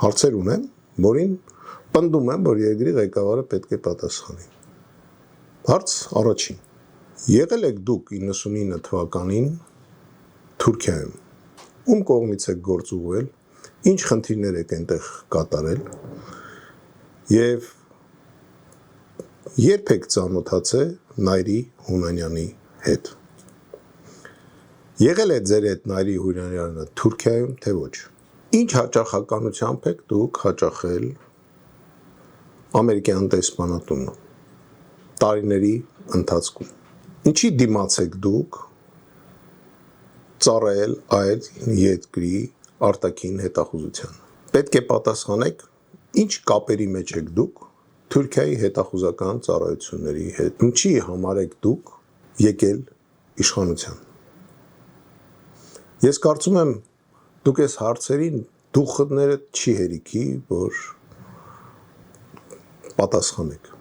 հարցեր ունեմ, որին պնդում եմ, որ երկրի ղեկավարը պետք է պատասխանի։ Հարց առաջին. եղել եք դուք 99 թվականին Թուրքիայում, ում կողմից եք գործ ուղղել, ինչ խնդիրներ եք այնտեղ կատարել եւ երբ եք ծանոթացել Նայիրի Հունանյանի հետ։ Եղել է ձեր հետ Նայիրի Հունանյանը Թուրքիայում, թե ոչ։ Ինչ հաճախականությամբ եք դուք հաճախել ամերիկյան դեսպանատունը տարիների ընթացքում։ Ինչի դիմաց եք դուք ծառայել այլ երկրի արտաքին հետախուզության։ Պետք է պատասխանեք, ինչ կապերի մեջ եք դուք Թուրքիայի հետախուզական ծառայությունների հետ։ Ինչի համար եք դուք եկել իշխանության։ Ես կարծում եմ, դուք այս հարցերին դուխները չի հերիքի, որ պատասխանեք։